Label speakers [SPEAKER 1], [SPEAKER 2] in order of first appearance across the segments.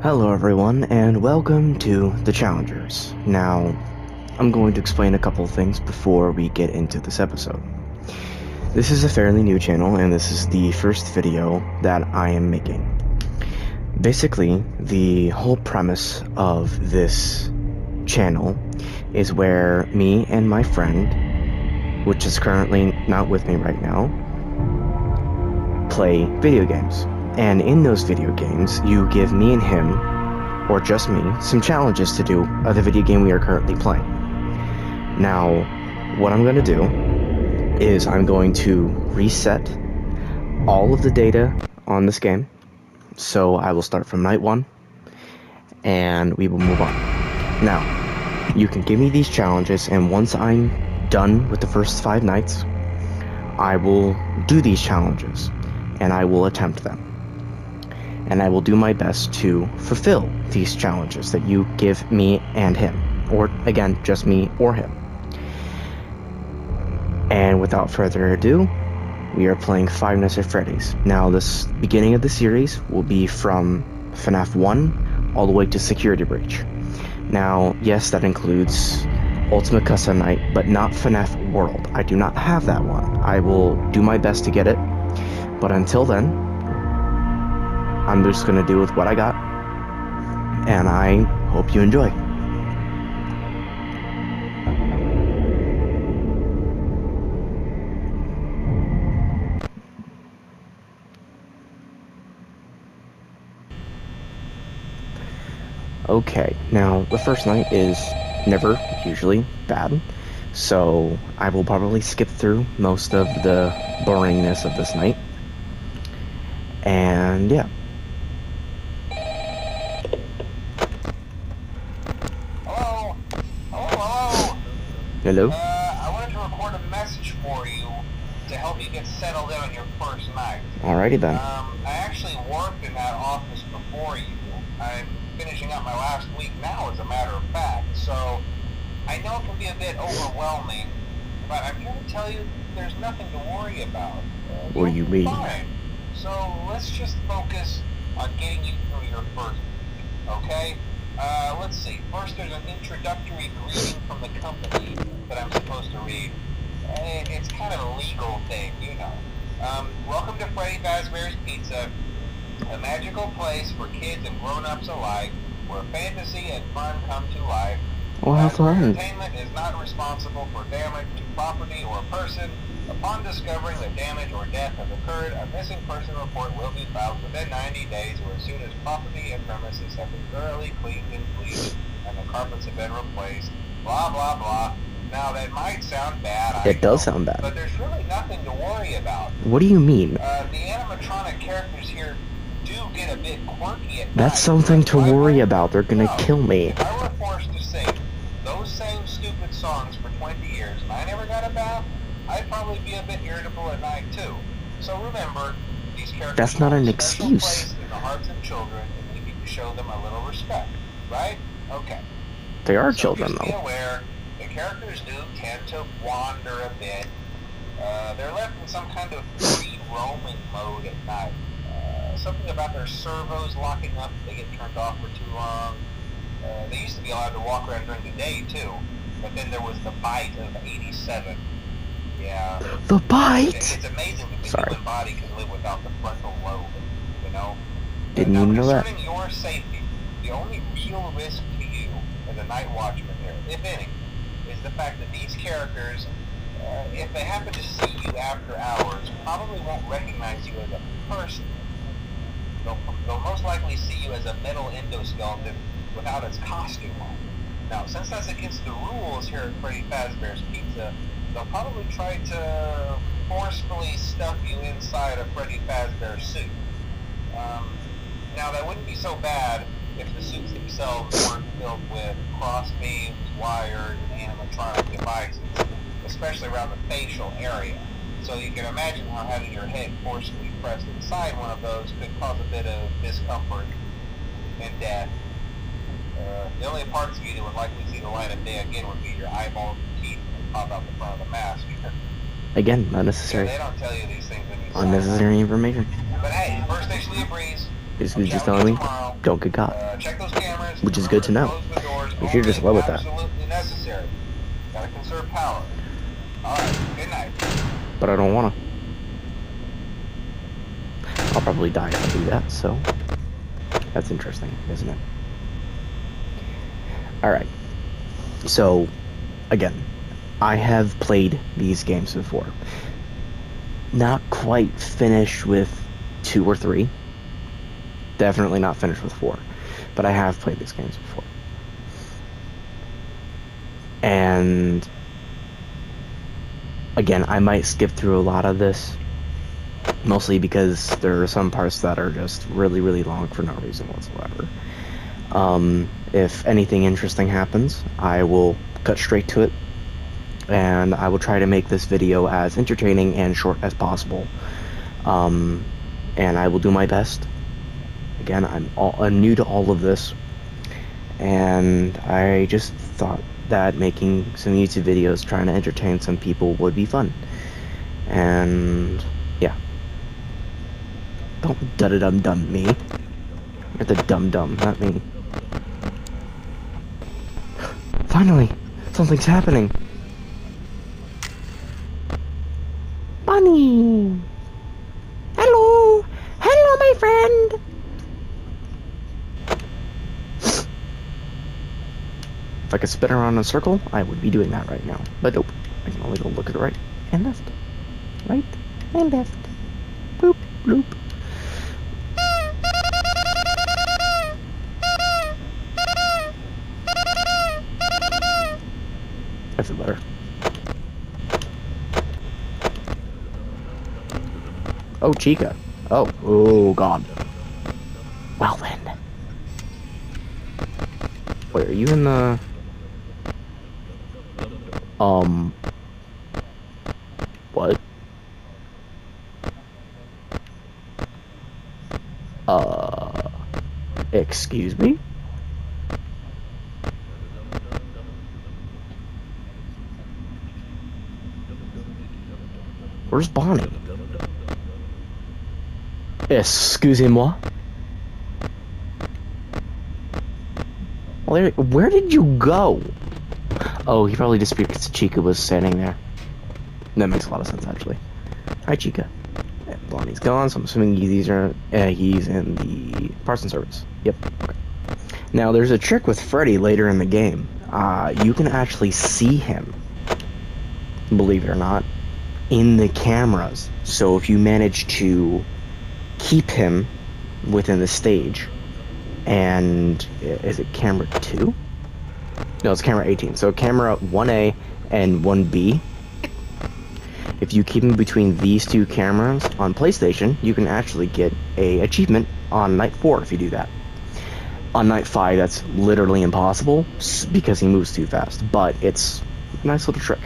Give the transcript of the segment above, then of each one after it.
[SPEAKER 1] Hello everyone, and welcome to the Challengers. Now, I'm going to explain a couple of things before we get into this episode. This is a fairly new channel, and this is the first video that I am making. Basically, the whole premise of this channel is where me and my friend, which is currently not with me right now, play video games. And in those video games, you give me and him, or just me, some challenges to do of the video game we are currently playing. Now, what I'm going to do is I'm going to reset all of the data on this game. So I will start from night 1, and we will move on. Now, you can give me these challenges, and once I'm done with the first 5 nights, I will do these challenges, and I will attempt them. And I will do my best to fulfill these challenges that you give me and him. Or, again, just me or him. And without further ado, we are playing Five Nights at Freddy's. Now, this beginning of the series will be from Fnaf 1 all the way to Security Breach. Now, yes, that includes Ultimate Custom Night, but not Fnaf World. I do not have that one. I will do my best to get it, but until then, I'm just going to do with what I got, and I hope you enjoy. Okay, now the first night is never usually bad, so I will probably skip through most of the boringness of this night, and yeah. Hello?
[SPEAKER 2] I wanted to record a message for you to help you get settled in on your first night.
[SPEAKER 1] Alrighty then.
[SPEAKER 2] I actually worked in that office before you. I'm finishing up my last week now, as a matter of fact, so I know it can be a bit overwhelming, but I'm here to tell you there's nothing to worry about.
[SPEAKER 1] What do you mean?
[SPEAKER 2] Fine. So let's just focus on getting you through your first week, okay? Let's see. First, there's an introductory greeting from the company that I'm supposed to read. It's kind of a legal thing, you know. Welcome to Freddy Fazbear's Pizza, a magical place for kids and grown-ups alike, where fantasy and fun come to life.
[SPEAKER 1] Well, have fun.
[SPEAKER 2] Entertainment is not responsible for damage to property or person. Upon discovering that damage or death has occurred, a missing person report will be filed within 90 days or as soon as property and premises have been thoroughly cleaned and bleached and the carpets have been replaced. Blah, blah, blah. Now, that might sound bad.
[SPEAKER 1] It does sound bad.
[SPEAKER 2] But there's really nothing to worry about.
[SPEAKER 1] What do you mean?
[SPEAKER 2] The animatronic characters here do get a bit quirky at night.
[SPEAKER 1] That's something to worry about. They're gonna kill me.
[SPEAKER 2] If I were forced to sing those same stupid songs for 20 years and I never got a bath, I'd probably be a bit irritable at night too. So remember, these characters
[SPEAKER 1] That's not an
[SPEAKER 2] have a special
[SPEAKER 1] excuse.
[SPEAKER 2] place in the hearts of children, and we need to show them a little respect, right? Okay.
[SPEAKER 1] They are
[SPEAKER 2] So
[SPEAKER 1] children,
[SPEAKER 2] just be
[SPEAKER 1] though.
[SPEAKER 2] aware, the characters do tend to wander a bit. They're left in some kind of free roaming mode at night. Something about their servos locking up if they get turned off for too long. They used to be allowed to walk around during the day too, but then there was the bite of 87. Yeah.
[SPEAKER 1] The bite?
[SPEAKER 2] It's amazing that the
[SPEAKER 1] Sorry.
[SPEAKER 2] human body can live without the frontal lobe, you know?
[SPEAKER 1] Didn't
[SPEAKER 2] Now,
[SPEAKER 1] even know that.
[SPEAKER 2] concerning your safety, the only real risk to you as a night watchman here, if any, is the fact that these characters, if they happen to see you after hours, probably won't recognize you as a person. They'll most likely see you as a metal endoskeleton without its costume on. Now, since that's against the rules here at Freddy Fazbear's Pizza, they'll probably try to forcefully stuff you inside a Freddy Fazbear suit. Now, that wouldn't be so bad if the suits themselves weren't filled with cross beams, wires, and animatronic devices, especially around the facial area. So you can imagine how having your head forcefully pressed inside one of those could cause a bit of discomfort and death. The only parts of you that would likely see the light of day again would be your eyeballs and teeth that pop out the front of the mask.
[SPEAKER 1] Again, unnecessary.
[SPEAKER 2] Yeah, they don't tell you these things when you
[SPEAKER 1] Unnecessary information.
[SPEAKER 2] But hey, first station of the breeze,
[SPEAKER 1] Basically
[SPEAKER 2] I'll
[SPEAKER 1] just
[SPEAKER 2] chat with
[SPEAKER 1] telling
[SPEAKER 2] you
[SPEAKER 1] me,
[SPEAKER 2] tomorrow.
[SPEAKER 1] don't get caught.
[SPEAKER 2] Check those cameras.
[SPEAKER 1] Which is good to know.
[SPEAKER 2] Close the doors.
[SPEAKER 1] If you're just
[SPEAKER 2] Only
[SPEAKER 1] low with that.
[SPEAKER 2] absolutely necessary. Gotta conserve power. Alright, good night.
[SPEAKER 1] But I don't wanna. I'll probably die if I do that, so that's interesting, isn't it? Alright. So, again, I have played these games before. Not quite finished with 2 or 3. Definitely not finished with 4. But I have played these games before. And again, I might skip through a lot of this, mostly because there are some parts that are just really, really long for no reason whatsoever. If anything interesting happens, I will cut straight to it, and I will try to make this video as entertaining and short as possible. And I will do my best. Again, I'm new to all of this, and I just thought that making some YouTube videos trying to entertain some people would be fun. And yeah. Don't dum-dum me. You're the dum-dum, not me. Finally! Something's happening! Bunny! Hello! Hello, my friend! If I could spin around in a circle, I would be doing that right now. But nope. I can only go look at the right and left. Right and left. Boop, bloop. I feel better. Oh, Chica. Oh, God. Well then. Wait, are you in the... What? Excuse me? Where's Bonnie? Excusez-moi? Where did you go? Oh, he probably disappeared because Chica was standing there. That makes a lot of sense, actually. Hi, Chica. Bonnie's gone, so I'm assuming he's in the parson service. Yep. Okay. Now, there's a trick with Freddy later in the game. You can actually see him, believe it or not, in the cameras. So if you manage to keep him within the stage, and is it camera 2? No, it's camera 18. So camera 1A and 1B. If you keep him between these two cameras on PlayStation, you can actually get a achievement on night 4 if you do that. On night 5, that's literally impossible because he moves too fast, but it's a nice little trick.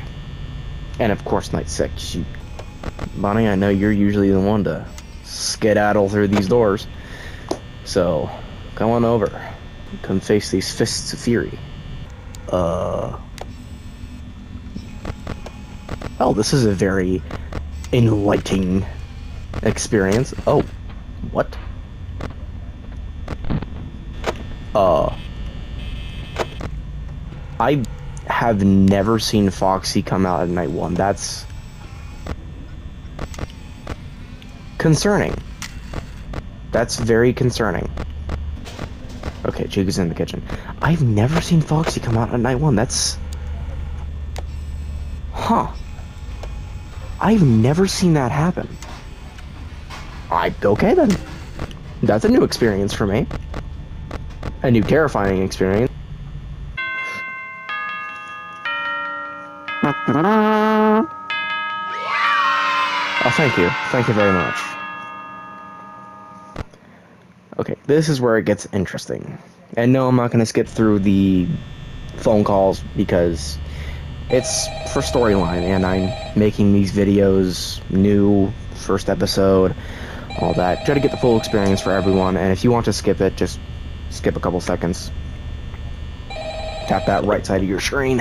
[SPEAKER 1] And of course, night 6. Bonnie, I know you're usually the one to skedaddle through these doors, so come on over. Come face these fists of fury. Oh, this is a very enlightening experience. Oh, what? I have never seen Foxy come out at night 1. That's concerning. That's very concerning. Okay, Chica's in the kitchen. I've never seen Foxy come out at night 1. That's... Huh. I've never seen that happen. Okay then. That's a new experience for me. A new terrifying experience. Oh, thank you. Thank you very much. Okay, this is where it gets interesting. And no, I'm not going to skip through the phone calls because it's for storyline, and I'm making these videos new, first episode, all that. Try to get the full experience for everyone, and if you want to skip it, just skip a couple seconds. Tap that right side of your screen.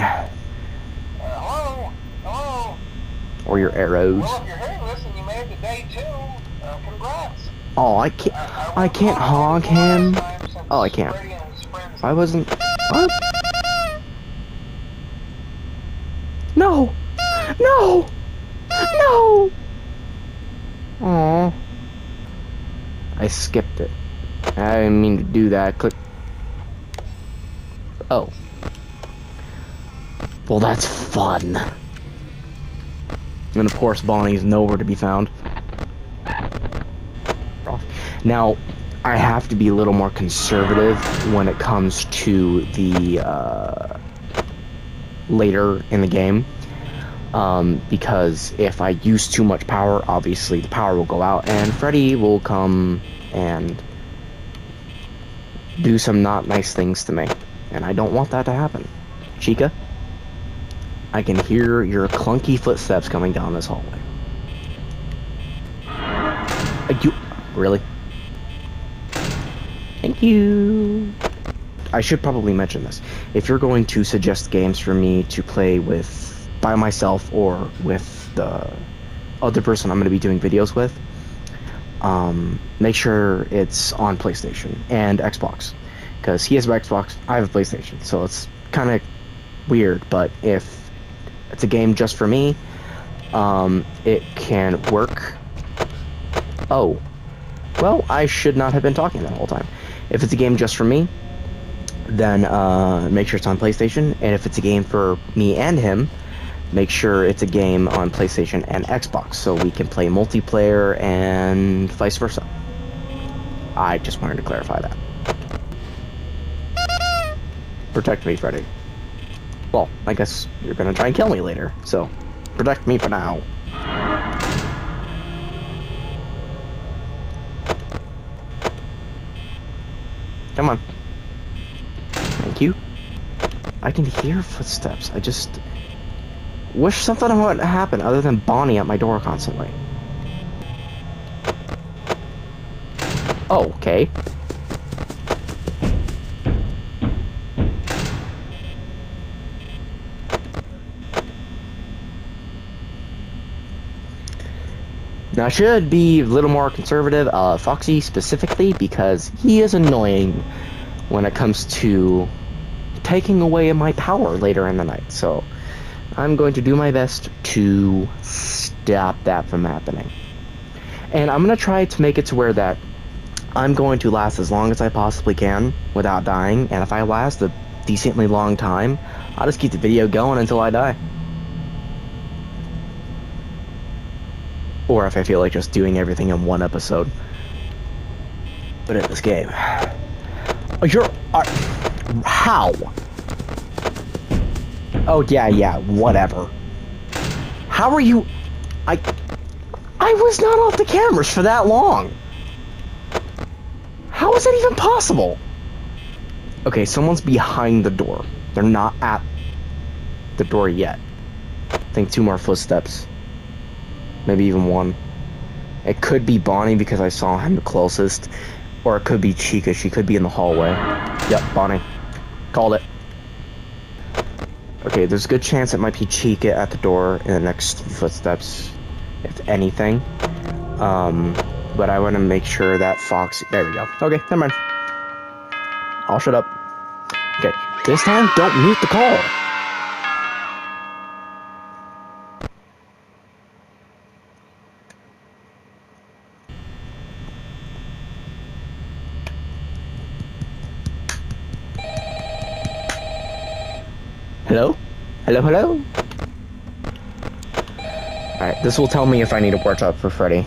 [SPEAKER 2] Hello? Hello?
[SPEAKER 1] Or your arrows.
[SPEAKER 2] Well, if you're hearing this and you made it to day 2, congrats.
[SPEAKER 1] Oh, I
[SPEAKER 2] won't
[SPEAKER 1] can't
[SPEAKER 2] talk
[SPEAKER 1] honk
[SPEAKER 2] about it
[SPEAKER 1] him.
[SPEAKER 2] last time since
[SPEAKER 1] Oh, I can't.
[SPEAKER 2] Freddy and his friends.
[SPEAKER 1] I wasn't. What? No! No! No! Aw. I skipped it. I didn't mean to do that. Click. Oh. Well, that's fun. And of course, Bonnie's nowhere to be found. Now, I have to be a little more conservative when it comes to the later in the game. Because if I use too much power, obviously the power will go out and Freddy will come and do some not nice things to me. And I don't want that to happen. Chica, I can hear your clunky footsteps coming down this hallway. You really? Thank you. I should probably mention this. If you're going to suggest games for me to play with by myself or with the other person I'm going to be doing videos with, make sure it's on PlayStation and Xbox, because he has an Xbox, I have a PlayStation, so it's kind of weird. But if it's a game just for me, it can work. Oh, well, I should not have been talking that whole time. If it's a game just for me, then make sure it's on PlayStation, and if it's a game for me and him, make sure it's a game on PlayStation and Xbox, so we can play multiplayer and vice versa. I just wanted to clarify that. Protect me, Freddy. Well, I guess you're gonna try and kill me later, so protect me for now. Come on. Thank you. I can hear footsteps. I just wish something would happen other than Bonnie at my door constantly. Oh, okay. Now, I should be a little more conservative, Foxy specifically, because he is annoying when it comes to taking away my power later in the night. So, I'm going to do my best to stop that from happening. And I'm going to try to make it to where that I'm going to last as long as I possibly can without dying. And if I last a decently long time, I'll just keep the video going until I die. Or if I feel like just doing everything in one episode. But in this game... how? Oh, yeah, whatever. How are you... I was not off the cameras for that long. How is that even possible? Okay, someone's behind the door. They're not at the door yet. I think 2 more footsteps. Maybe even 1. It could be Bonnie because I saw him the closest. Or it could be Chica. She could be in the hallway. Yep, Bonnie. Called it. Okay, there's a good chance it might be Chica at the door in the next footsteps, if anything. But I want to make sure that Fox... There we go. Okay, never mind. I'll shut up. Okay, this time, don't mute the call. Hello? Hello? Alright, this will tell me if I need to watch out for Freddy.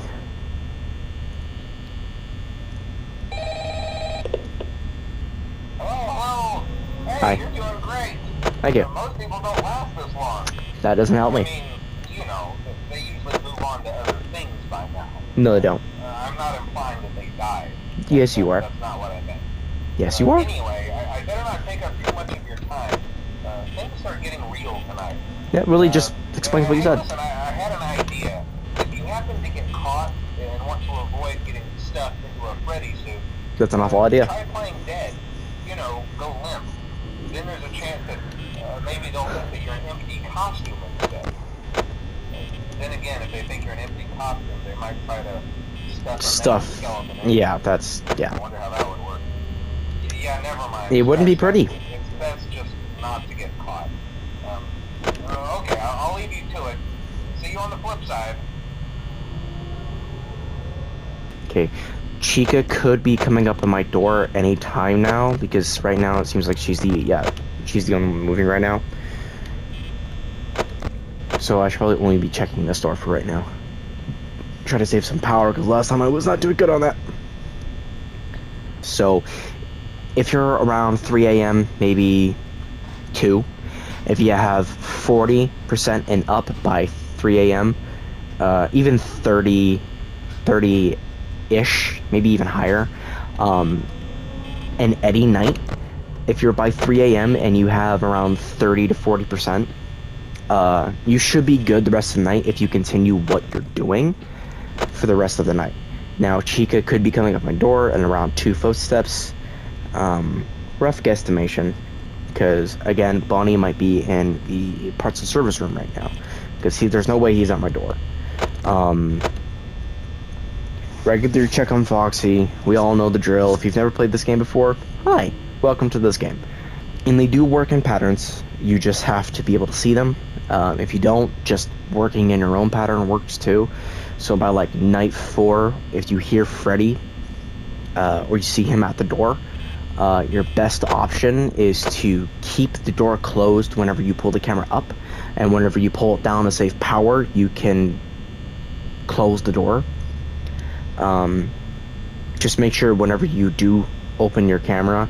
[SPEAKER 2] Hello. Hey,
[SPEAKER 1] Hi.
[SPEAKER 2] you're doing great.
[SPEAKER 1] Thank you.
[SPEAKER 2] Most people don't last this long.
[SPEAKER 1] That doesn't help
[SPEAKER 2] I
[SPEAKER 1] me.
[SPEAKER 2] mean, you know, they usually move on to other things by now.
[SPEAKER 1] No, they don't.
[SPEAKER 2] I'm not implying that they died.
[SPEAKER 1] Yes, you are.
[SPEAKER 2] That's not what I meant.
[SPEAKER 1] Yes, you are.
[SPEAKER 2] Anyway, I better not take up too much of your time. Things start getting real tonight.
[SPEAKER 1] Yeah, really just explains what you said.
[SPEAKER 2] Listen, I had an idea. If you happen to get caught and want to avoid getting stuffed into a Freddy suit,
[SPEAKER 1] That's an awful idea.
[SPEAKER 2] try playing dead. You know, go limp. Then there's a chance that maybe they'll think that you're an empty costume instead. Then again, if they think you're an empty costume, they might try to
[SPEAKER 1] stuff. Yeah, that's, yeah.
[SPEAKER 2] I wonder how that would work. Yeah, never mind.
[SPEAKER 1] It wouldn't be pretty.
[SPEAKER 2] It's best just not to get caught. Okay, I'll leave you to it. See you on the flip side.
[SPEAKER 1] Okay, Chica could be coming up to my door any time now, because right now it seems like she's the only one moving right now. So I should probably only be checking this door for right now. Try to save some power, because last time I was not doing good on that. So, if you're around 3 a.m., maybe 2, if you have 40% and up by 3 a.m., even 30-ish, maybe even higher, and any night, if you're by 3 a.m. and you have around 30 to 40%, you should be good the rest of the night if you continue what you're doing for the rest of the night. Now, Chica could be coming up my door in around 2 footsteps. Rough guesstimation, because again, Bonnie might be in the parts and service room right now, because there's no way he's at my door. Regular check on Foxy. We all know the drill. If you've never played this game before, hi, welcome to this game. And they do work in patterns. You just have to be able to see them. If you don't, just working in your own pattern works too. So by like night 4, if you hear Freddy or you see him at the door, your best option is to keep the door closed whenever you pull the camera up, and whenever you pull it down to save power, you can close the door. Just make sure whenever you do open your camera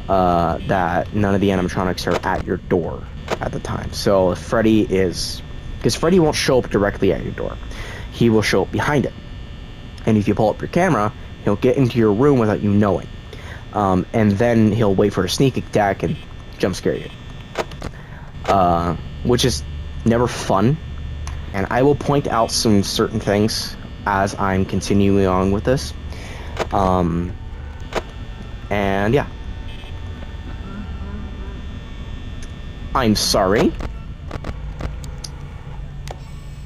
[SPEAKER 1] that none of the animatronics are at your door at the time. So if Freddy is, because Freddy won't show up directly at your door, he will show up behind it, and if you pull up your camera, he'll get into your room without you knowing, and then he'll wait for a sneak attack and jump scare you, which is never fun. And I will point out some certain things as I'm continuing on with this, and yeah. I'm sorry.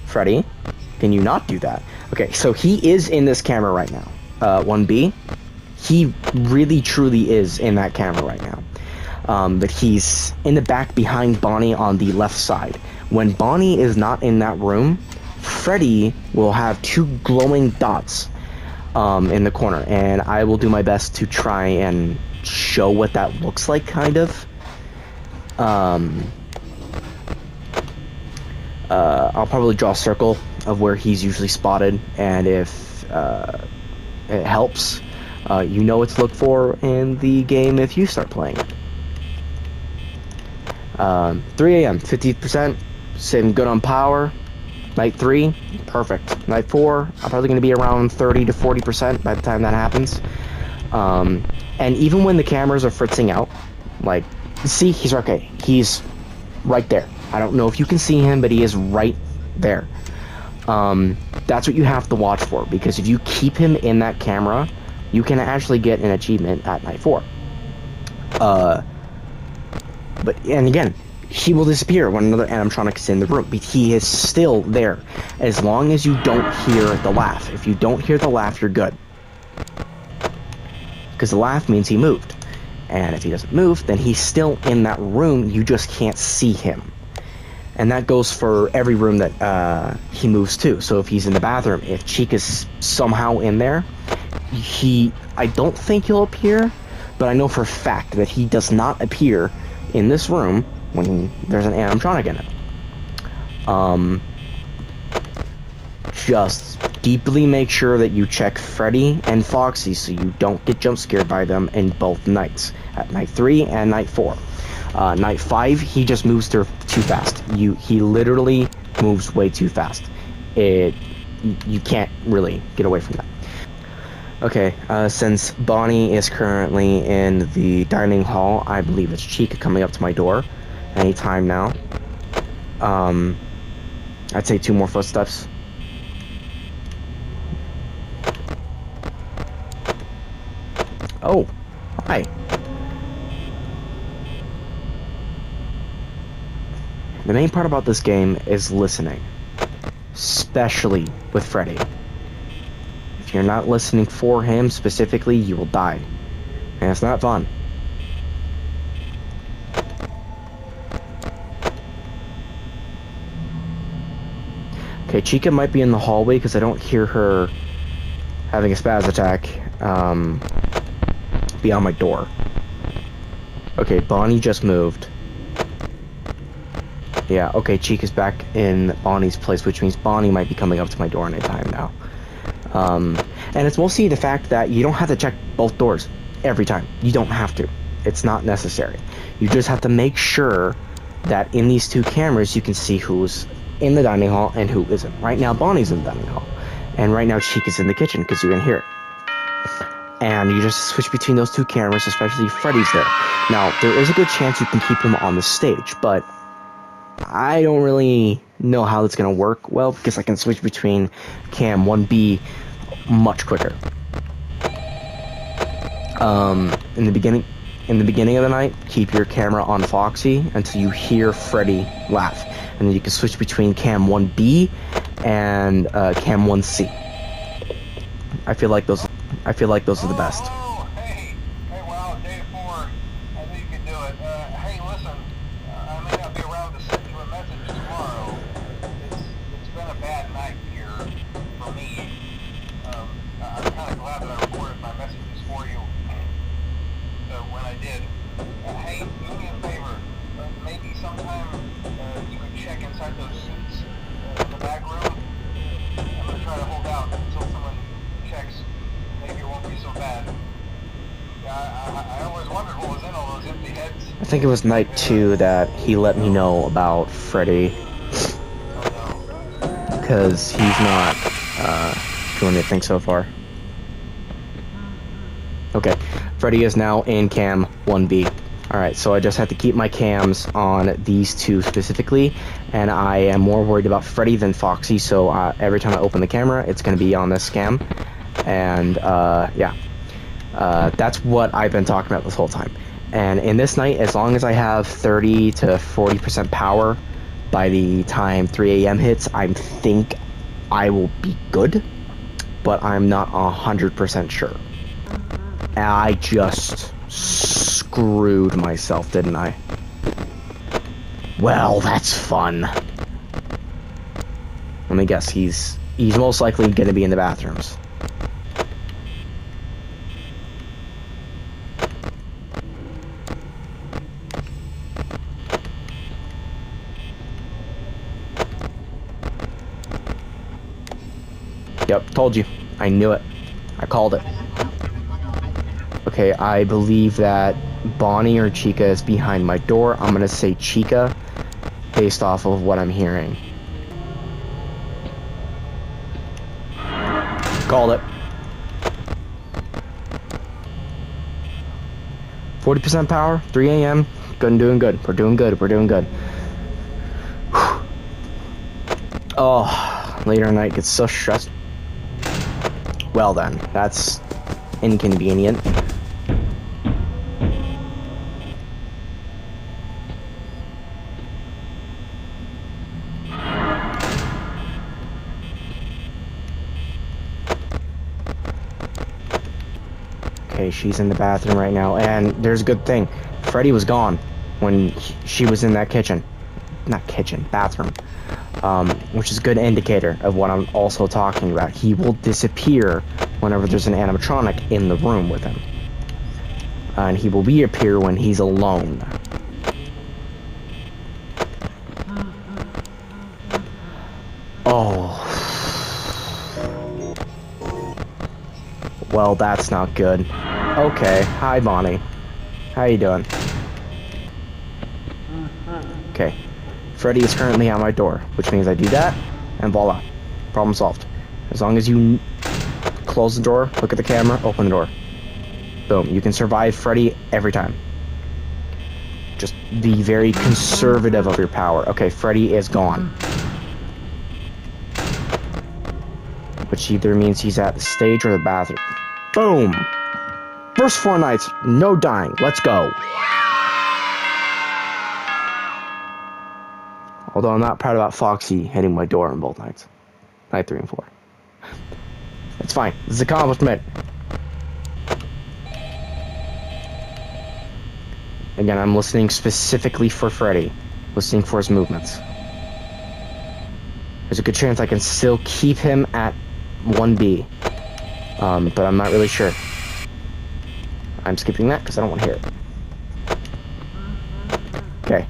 [SPEAKER 1] Freddy, can you not do that? Okay, so he is in this camera right now. 1B. He really truly is in that camera right now. But he's in the back behind Bonnie on the left side. When Bonnie is not in that room, Freddy will have 2 glowing dots in the corner, and I will do my best to try and show what that looks like, kind of. I'll probably draw a circle of where he's usually spotted, and if it helps, you know what to look for in the game if you start playing it. 3 a.m., 50%, saving good on power. Night 3, perfect. Night 4, I'm probably going to be around 30 to 40% by the time that happens. And even when the cameras are fritzing out, like, see, he's okay. He's right there. I don't know if you can see him, but he is right there. That's what you have to watch for, because if you keep him in that camera, you can actually get an achievement at night 4. And again, he will disappear when another animatronic is in the room, but he is still there, as long as you don't hear the laugh. If you don't hear the laugh, you're good, because the laugh means he moved. And if he doesn't move, then he's still in that room, you just can't see him. And that goes for every room that he moves to. So if he's in the bathroom, if Chica's somehow in there, I don't think he'll appear, but I know for a fact that he does not appear in this room when there's an animatronic in it. Just deeply make sure that you check Freddy and Foxy so you don't get jump scared by them in both nights, at night 3 and night 4. Night 5, he just moves too fast. He literally moves way too fast. You can't really get away from that. Okay, since Bonnie is currently in the dining hall, I believe it's Chica coming up to my door anytime now. I'd say 2 more footsteps. Oh, hi. The main part about this game is listening, especially with Freddy. If you're not listening for him specifically, you will die. And it's not fun. Okay, Chica might be in the hallway because I don't hear her having a spaz attack beyond my door. Okay, Bonnie just moved. Yeah, okay, Chica's back in Bonnie's place, which means Bonnie might be coming up to my door anytime now. And it's mostly the fact that you don't have to check both doors every time. You don't have to. It's not necessary. You just have to make sure that in these two cameras you can see who's in the dining hall and who isn't. Right now, Bonnie's in the dining hall. And right now, Chica's in the kitchen because you can hear it. And you just switch between those two cameras, especially if Freddy's there. Now, there is a good chance you can keep him on the stage, but I don't really know how that's going to work well because I can switch between cam 1B much quicker. In the beginning of the night, keep your camera on Foxy until you hear Freddy laugh, and then you can switch between cam 1B and cam 1C. I feel like those are the best.
[SPEAKER 2] Oh, hey, wow, day 4. I knew you could do it. Hey, listen, I may not be around to send you a message tomorrow. It's been a bad night here for me. I'm kind of glad that I recorded my messages for you when I did. Hey, do me a favor. Maybe sometime you could check inside those suits in the back room. I'm going to try to hold out until someone checks. Maybe it won't be so bad. I always wondered what was in all those empty heads.
[SPEAKER 1] I think it was night 2 that he let me know about Freddy. Because he's not doing anything so far. Okay, Freddy is now in cam 1B. Alright, so I just have to keep my cams on these two specifically, and I am more worried about Freddy than Foxy, so every time I open the camera, it's going to be on this cam. And, yeah. That's what I've been talking about this whole time. And in this night, as long as I have 30 to 40% power by the time 3 a.m. hits, I think I will be good, but I'm not 100% sure. I just screwed myself, didn't I? Well, that's fun. Let me guess, he's most likely going to be in the bathrooms. Yep, told you. I knew it. I called it. Okay, I believe that Bonnie or Chica is behind my door. I'm gonna say Chica, based off of what I'm hearing. Called it. 40% power, 3 a.m. Good and doing good. We're doing good. We're doing good. Oh, later at night gets so stressed. Well then, that's inconvenient. Okay, she's in the bathroom right now, and there's a good thing. Freddy was gone when she was in that kitchen. Not kitchen, bathroom. Which is a good indicator of what I'm also talking about. He will disappear whenever there's an animatronic in the room with him. And he will reappear when he's alone. Oh. Well, that's not good. Okay, hi Bonnie. How you doing? Okay. Freddy is currently at my door, which means I do that, and voila. Problem solved. As long as you close the door, look at the camera, open the door. Boom. You can survive Freddy every time. Just be very conservative of your power. Okay, Freddy is gone. Which either means he's at the stage or the bathroom. Boom! First 4 nights, no dying. Let's go. Although I'm not proud about Foxy hitting my door on both nights. Night 3 and 4. It's fine. This is accomplishment. Again, I'm listening specifically for Freddy. Listening for his movements. There's a good chance I can still keep him at 1B. But I'm not really sure. I'm skipping that because I don't want to hear it. Okay.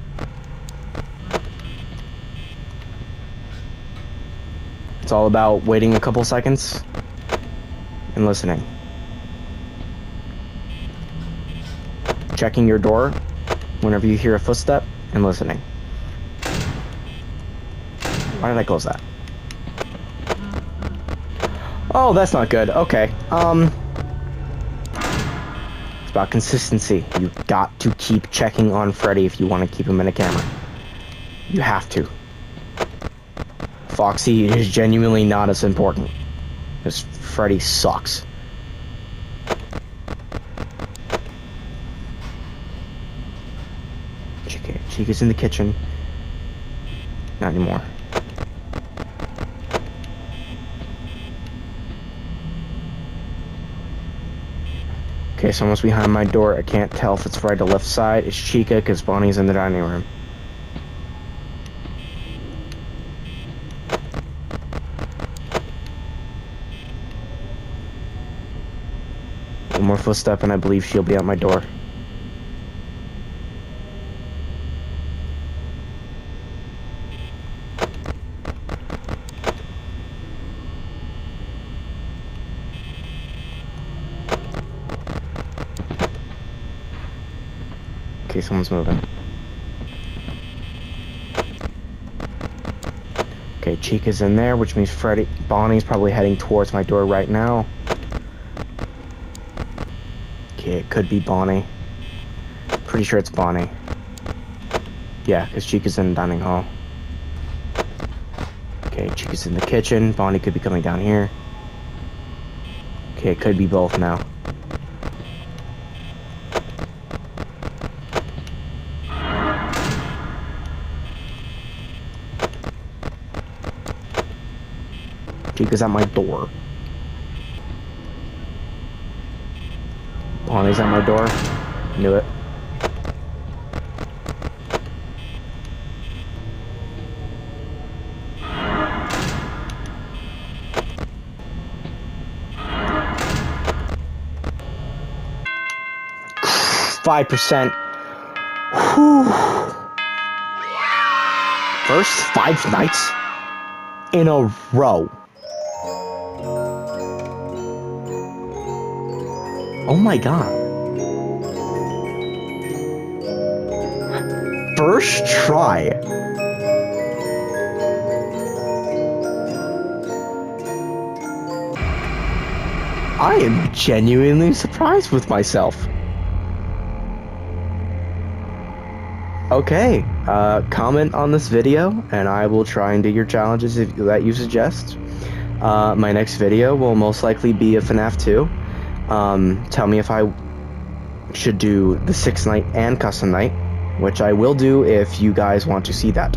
[SPEAKER 1] It's all about waiting a couple seconds and listening. Checking your door whenever you hear a footstep and listening. Why did I close that? Oh, that's not good. Okay. It's about consistency. You got to keep checking on Freddy if you want to keep him in a camera. You have to. Foxy is genuinely not as important. Because Freddy sucks. Chica's in the kitchen. Not anymore. Okay, someone's behind my door. I can't tell if it's right or left side. It's Chica because Bonnie's in the dining room. One more footstep and I believe she'll be at my door. Okay, someone's moving. Okay, Chica's in there, which means Bonnie's probably heading towards my door right now. Okay, it could be Bonnie. Pretty sure it's Bonnie. Yeah, because Chica's in the dining hall. Okay, Chica's in the kitchen. Bonnie could be coming down here. Okay, it could be both now. Chica's at my door. Bonnie's at my door. Knew it. %. Whew. First 5 nights in a row. Oh my god. First try. I am genuinely surprised with myself. Okay, comment on this video and I will try and do your challenges that you suggest. My next video will most likely be a Fnaf 2. Tell me if I should do the 6th night and custom night, which I will do if you guys want to see that.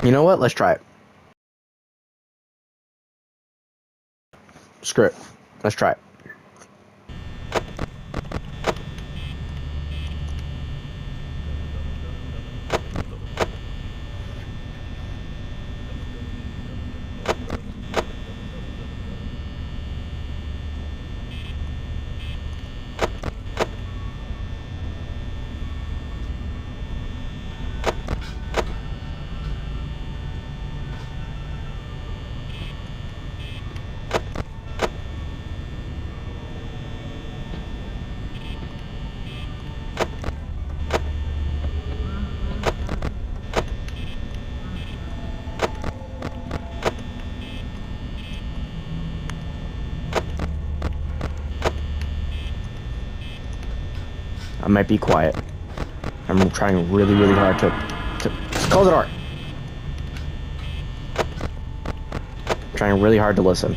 [SPEAKER 1] You know what? Let's try it. Screw it. Let's try it. I might be quiet. I'm trying really, really hard to close the door. I'm trying really hard to listen.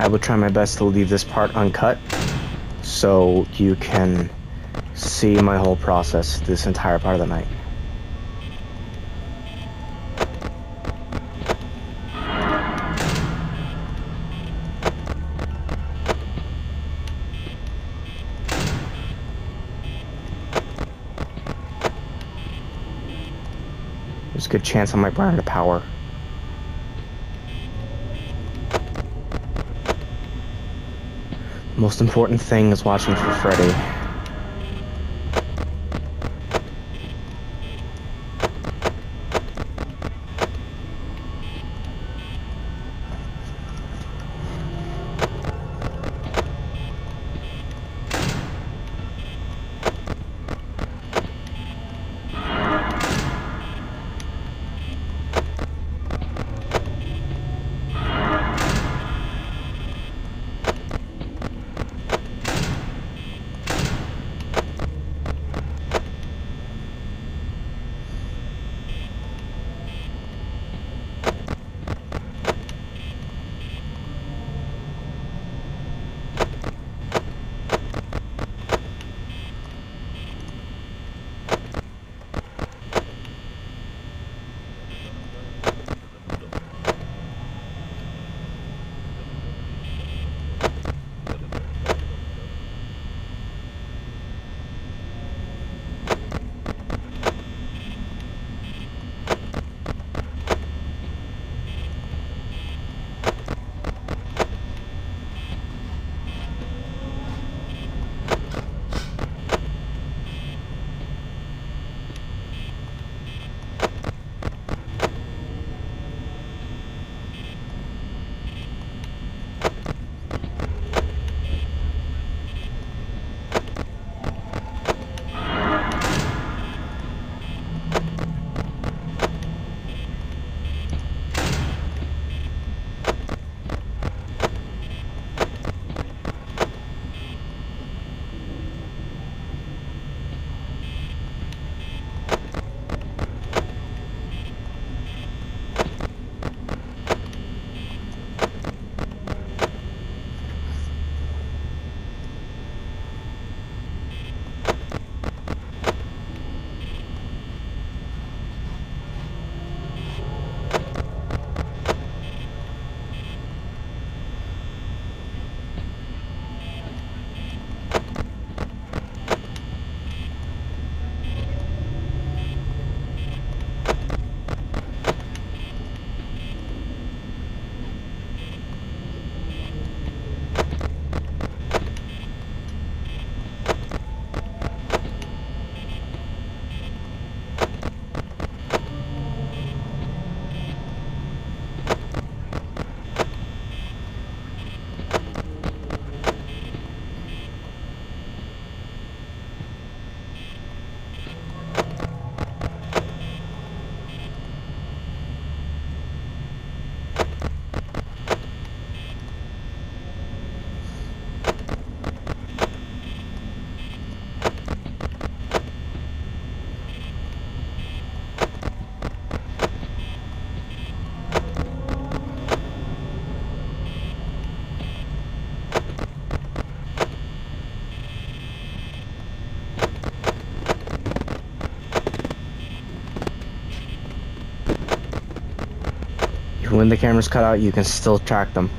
[SPEAKER 1] I will try my best to leave this part uncut so you can see my whole process this entire part of the night. There's a good chance I might run out of power. The most important thing is watching for Freddy. When the camera's cut out, you can still track them.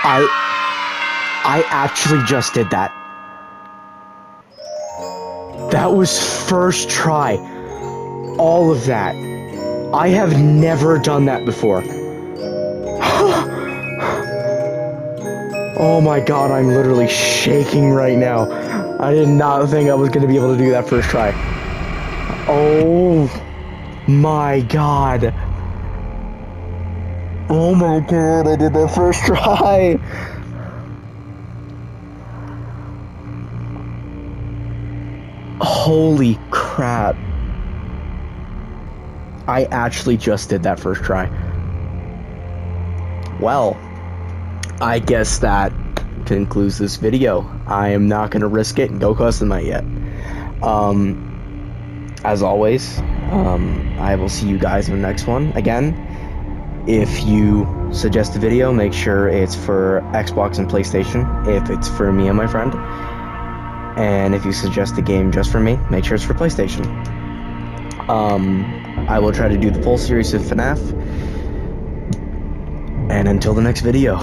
[SPEAKER 1] I actually just did that. That was first try. All of that. I have never done that before. Oh my god, I'm literally shaking right now. I did not think I was going to be able to do that first try. Oh my god. Oh my god, I did that first try. Holy crap. I actually just did that first try. Well, I guess that concludes this video. I am not going to risk it and go custom night yet. As always, I will see you guys in the next one. Again, if you suggest a video, make sure it's for Xbox and PlayStation, if it's for me and my friend. And if you suggest a game just for me, make sure it's for PlayStation. I will try to do the full series of Fnaf. And until the next video.